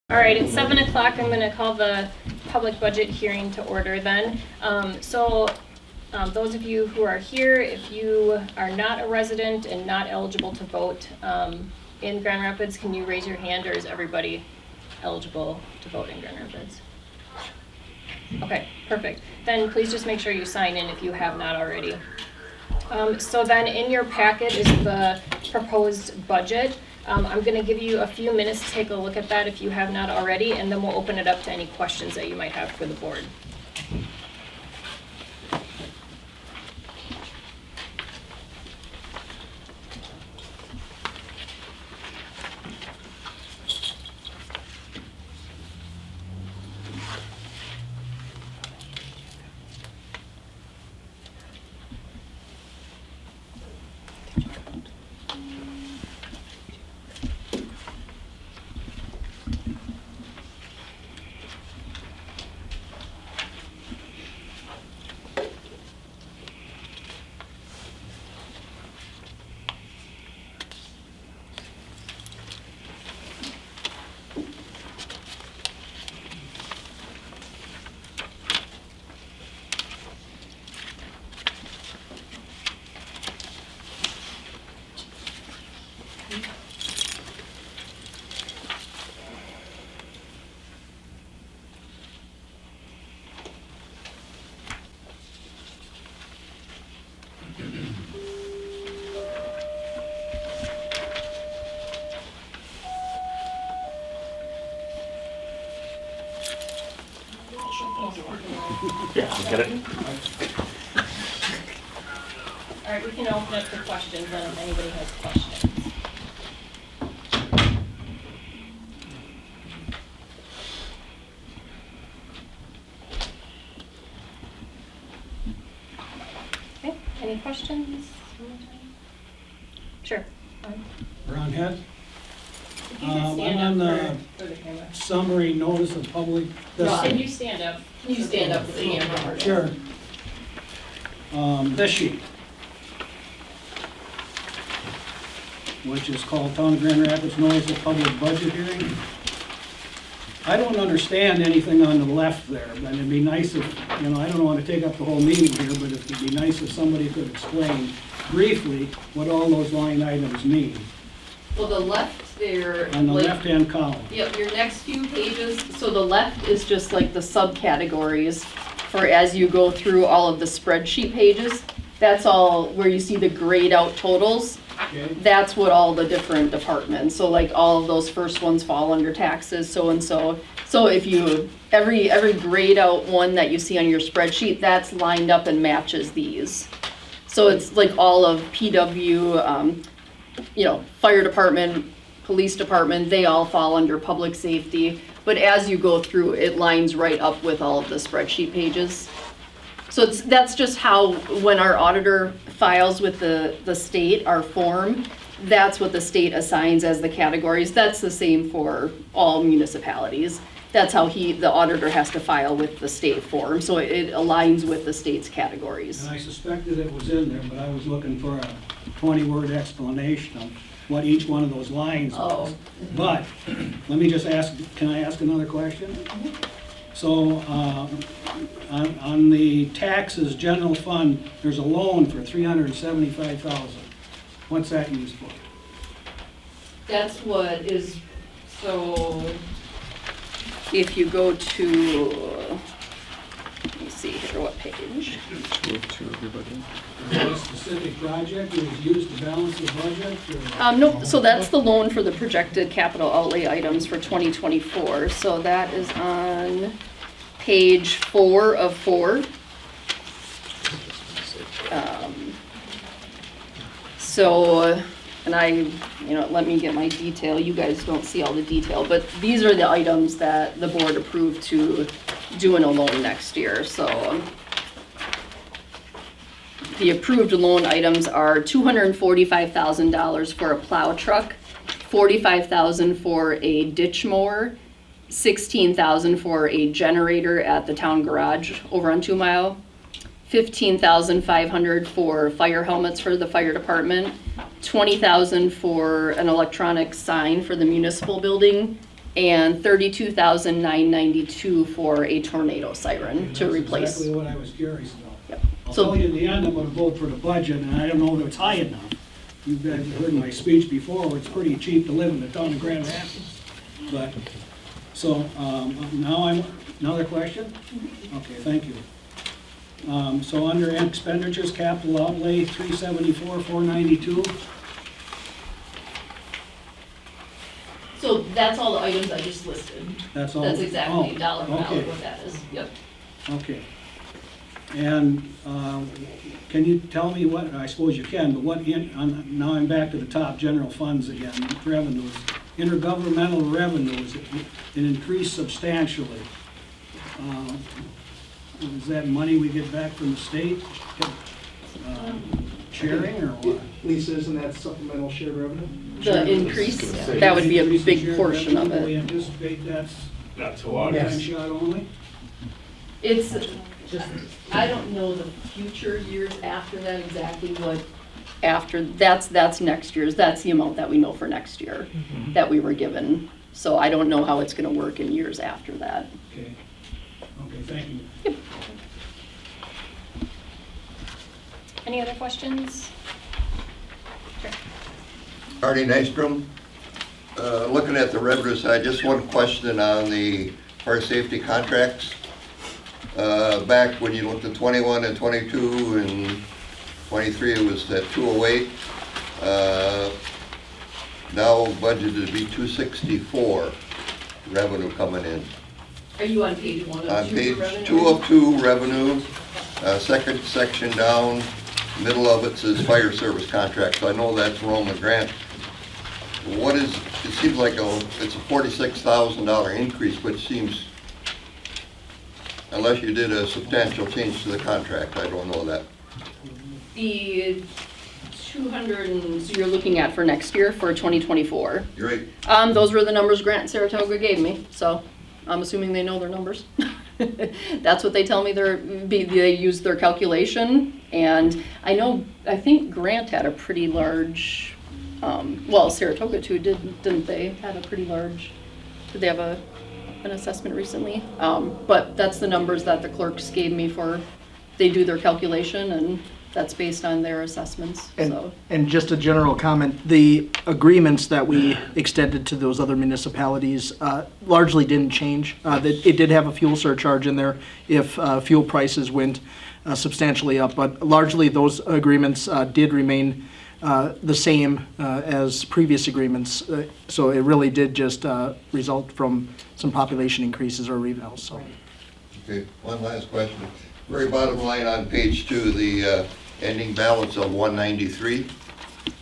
All right, it's 7 o'clock. I'm going to call the public budget hearing to order then. Those of you who are here, if you are not a resident and not eligible to vote in Grand Rapids, can you raise your hand, or is everybody eligible to vote in Grand Rapids? Okay, perfect. Then please just make sure you sign in if you have not already. So then in your packet is the proposed budget. I'm going to give you a few minutes to take a look at that if you have not already, and then we'll open it up to any questions that you might have for the board. Yeah, get it. All right, we can open up for questions then if anybody has questions. Okay, any questions? Sure. Ron Head. If you can stand I'm on up for the camera. Summary notice of public. Can you stand up? Can you stand up for the camera? Sure. This sheet, which is called Town of Grand Rapids Notice of Public Budget Hearing. I don't understand anything on the left there, but it'd be nice if, I don't want to take up the whole meeting here, but it'd be nice if somebody could explain briefly what all those line items mean. Well, the left there. On the left-hand column. Yep, your next few pages, so the left is just like the subcategories for as you go through all of the spreadsheet pages. That's all where you see the grayed out totals. Okay. That's what all the different departments, so like all of those first ones fall under taxes, so and so. So if you, every grayed out one that you see on your spreadsheet, that's lined up and matches these. So it's like all of PW, fire department, police department, they all fall under public safety. But as you go through, it lines right up with all of the spreadsheet pages. So that's just how, when our auditor files with the state, our form, that's what the state assigns as the categories. That's the same for all municipalities. That's how the auditor has to file with the state form. So it aligns with the state's categories. And I suspected it was in there, but I was looking for a 20-word explanation of what each one of those lines was. But, let me just ask, can I ask another question? So, on the taxes general fund, there's a loan for $375,000. What's that used for? That's what is, so if you go to, let me see here, what page? A specific project that was used to balance the budget? No, so that's the loan for the projected capital outlay items for 2024. So that is on page 4 of 4. Let me get my detail. You guys don't see all the detail, but these are the items that the board approved to do in a loan next year. So the approved loan items are $245,000 for a plow truck, $45,000 for a ditch mower, $16,000 for a generator at the town garage over on 2 Mile, $15,500 for fire helmets for the fire department, $20,000 for an electronic sign for the municipal building, and $32,992 for a tornado siren to That's replace. exactly what I was curious about. Yep. I'll So- tell you in the end, I'm gonna vote for the budget, and I don't know if it's high enough. You guys heard my speech before, where it's pretty cheap to live in the town of Grand Rapids. But, so, another question? Okay, thank you. So under expenditures, capital outlay, 374, 492. So that's all the items I just listed. That's all? That's exactly Oh, dollar for dollar okay. what that is. Yep. Okay. And can you tell me what, I suppose you can, but now I'm back to the top, general funds again, revenues. Intergovernmental revenues, it increased substantially. Is that money we get back from the state? Sharing or what? Lisa, isn't that supplemental shared revenue? The increase, that would be a big portion of We it. anticipate that's Not to one August. time shot only? It's, I don't know the future years after that exactly what, after, that's next year's, that's the amount that we know for next year that we were given. So I don't know how it's gonna work in years after that. Okay. Okay, thank you. Any other questions? Sure. Artie Nystrom, looking at the revenue side, just one question on the fire safety contracts. Back when you looked at 21 and 22 and 23, it was at 208. Now budgeted to be 264 revenue coming in. Are you on page 1 of 2 On for page revenue? 2 of 2, revenue, second section down, middle of it says fire service contract, so I know that's Roman Grant. What is, it seems like it's a $46,000 increase, which seems, unless you did a substantial change to the contract, I don't know that. The 200, so you're looking at for next year, for 2024. You're right. Those were the numbers Grant and Saratoga gave me, so I'm assuming they know their numbers. That's what they tell me they use their calculation, and I think Grant had a pretty large, well, Saratoga too, didn't they? Had a pretty large, did they have an assessment recently? But that's the numbers that the clerks gave me for, they do their calculation, and that's based on their assessments, so. And just a general comment, the agreements that we extended to those other municipalities largely didn't change. It did have a fuel surcharge in there if fuel prices went substantially up, but largely those agreements did remain the same as previous agreements. So it really did just result from some population increases or revals, so. Okay, one last question. Very bottom line on page 2, the ending balance of 193.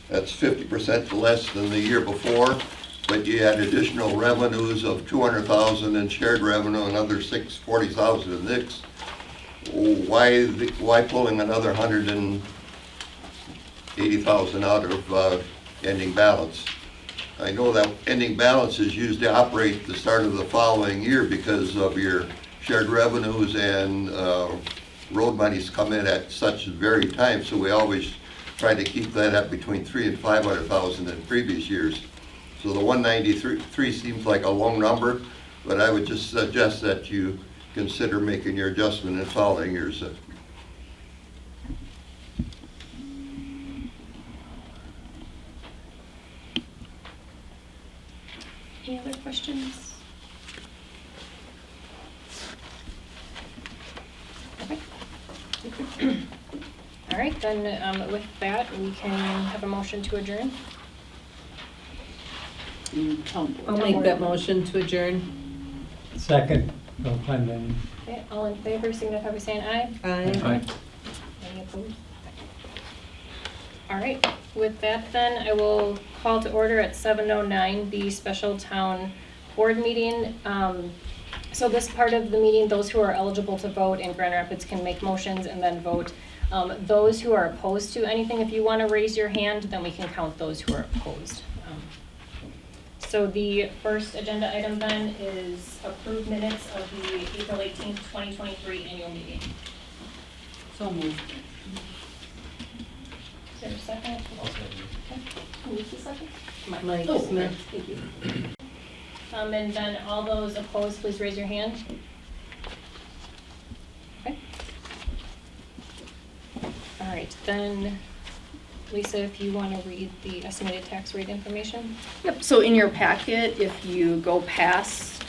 That's 50% less than the year before, but you had additional revenues of 200,000 in shared revenue, another 40,000 in NICS. Why pulling another 180,000 out of ending balance? I know that ending balance is used to operate the start of the following year because of your shared revenues and road monies come in at such very time, so we always try to keep that at between 300,000 and 500,000 in previous years. So the 193 seems like a low number, but I would just suggest that you consider making your adjustment in following years. Any other questions? Okay. All right, then with that, we can have a motion to adjourn. I'll make that motion to adjourn. Second, no pun then. Okay, all in favor, signify by saying aye. Aye. Any opposed? All right, with that then, I will call to order at 7:09 the special town board meeting. So this part of the meeting, those who are eligible to vote in Grand Rapids can make motions and then vote. Those who are opposed to anything, if you want to raise your hand, then we can count those who are opposed. So the first agenda item then is approved minutes of the April 18th, 2023 annual meeting. So moved. Is there a second? Okay. Who's the second? Mike Oh, Smith. Thank you. And then all those opposed, please raise your hand. Okay. All right, then, Lisa, if you want to read the estimated tax rate information. Yep, so in your packet, if you go past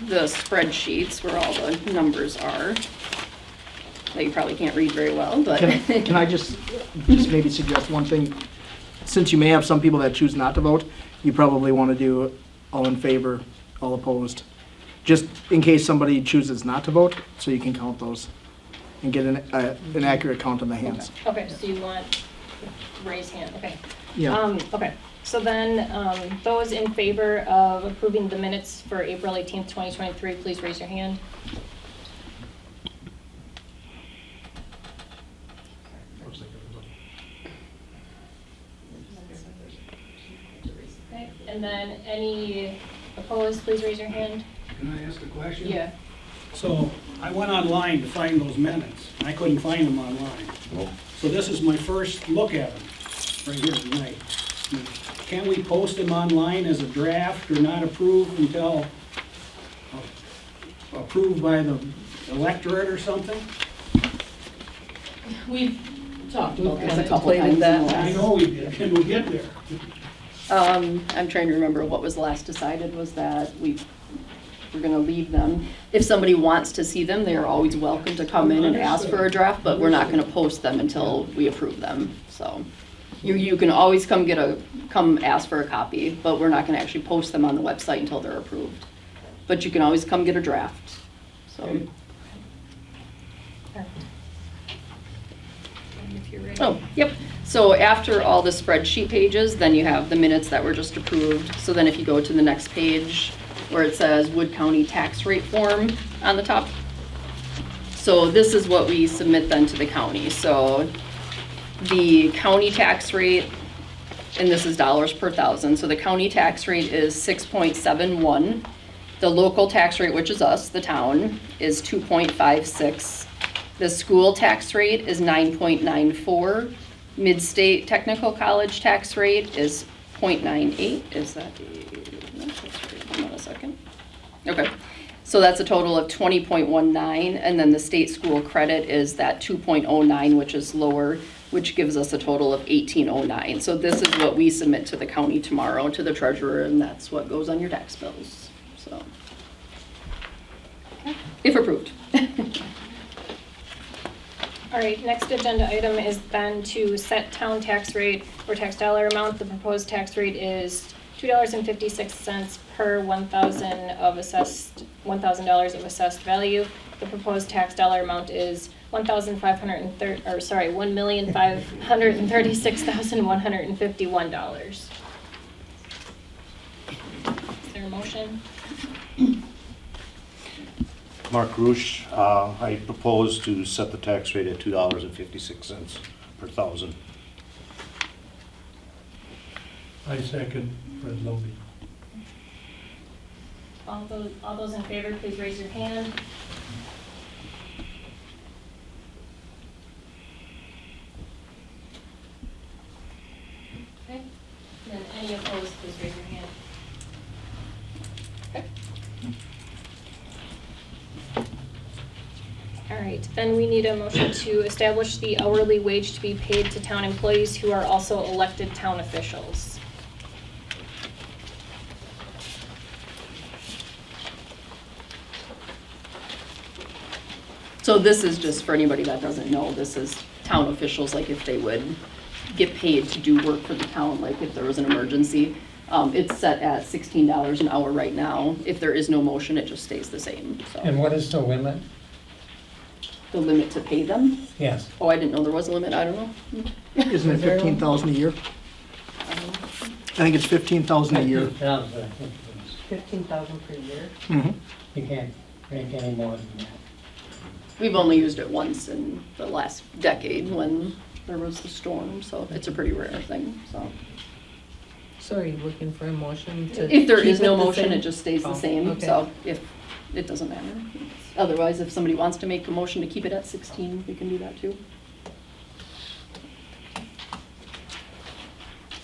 the spreadsheets where all the numbers are, that you probably can't read very well, but. Can I just maybe suggest one thing? Since you may have some people that choose not to vote, you probably want to do all in favor, all opposed. Just in case somebody chooses not to vote, so you can count those and get an accurate count on the hands. Okay, so you want raise hand, okay. Yeah. Okay, so then, those in favor of approving the minutes for April 18th, 2023, please raise your hand. Okay, and then any opposed, please raise your hand. Can I ask a question? Yeah. So I went online to find those minutes. I couldn't find them online. So this is my first look at them, right here tonight. Can we post them online as a draft or not approved until approved by the electorate or something? We've talked about this a Contemplated couple times in the that. I last. know we did. Can we get there? I'm trying to remember what was last decided was that we're gonna leave them. If somebody wants to see them, they are always welcome to come in and ask for a draft, but we're not gonna post them until we approve them, so. You can always come ask for a copy, but we're not gonna actually post them on the website until they're approved. But you can always come get a draft, so. Okay. Perfect. And if you're ready. Oh, yep. So after all the spreadsheet pages, then you have the minutes that were just approved. So then if you go to the next page where it says Wood County tax rate form on the top. So this is what we submit then to the county. So the county tax rate, and this is dollars per thousand. So the county tax rate is 6.71. The local tax rate, which is us, the town, is 2.56. The school tax rate is 9.94. Mid-state technical college tax rate is 0.98. Is that the, no, that's right. Hold on a second. Okay, so that's a total of 20.19, and then the state school credit is that 2.09, which is lower, which gives us a total of 1809. So this is what we submit to the county tomorrow, to the treasurer, and that's what goes on your tax bills, so. If approved. All right, next agenda item is then to set town tax rate or tax dollar amount. The proposed tax rate is $2.56 per $1,000 of assessed value. The proposed tax dollar amount is $1,536,151. Is there a motion? Mark Rush, I propose to set the tax rate at $2.56 per thousand. I second Fred Loby. All those in favor, please raise your hand. Okay, and then any opposed, please raise your hand. Okay. All right, then we need a motion to establish the hourly wage to be paid to town employees who are also elected town officials. So this is just for anybody that doesn't know, this is town officials, like if they would get paid to do work for the town, like if there was an emergency. It's set at $16 an hour right now. If there is no motion, it just stays the same, And so. what is the limit? The limit to pay them? Yes. Oh, I didn't know there was a limit, I don't know. Isn't it 15,000 a year? I think it's 15,000 a year. 15,000, I think it is. 15,000 per year? Mhm. You can't make any more than that. We've only used it once in the last decade when there was the storm, so it's a pretty rare thing, so. So are you looking for a motion to? If there keep is no the motion, same? it just stays the Oh, same, okay. so if, it doesn't matter. Otherwise, if somebody wants to make a motion to keep it at 16, we can do that too.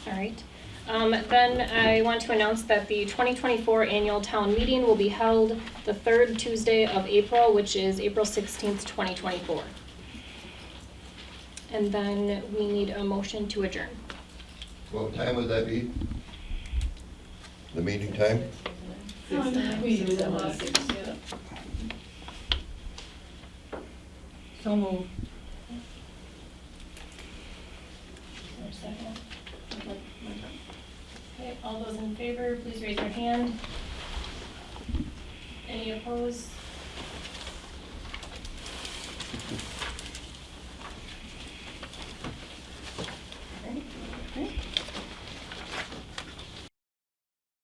All right. Then I want to announce that the 2024 annual town meeting will be held the third Tuesday of April, which is April 16th, 2024. And then we need a motion to adjourn. What time would that be? The meeting time? So move. Okay, all those in favor, please raise your hand. Any opposed?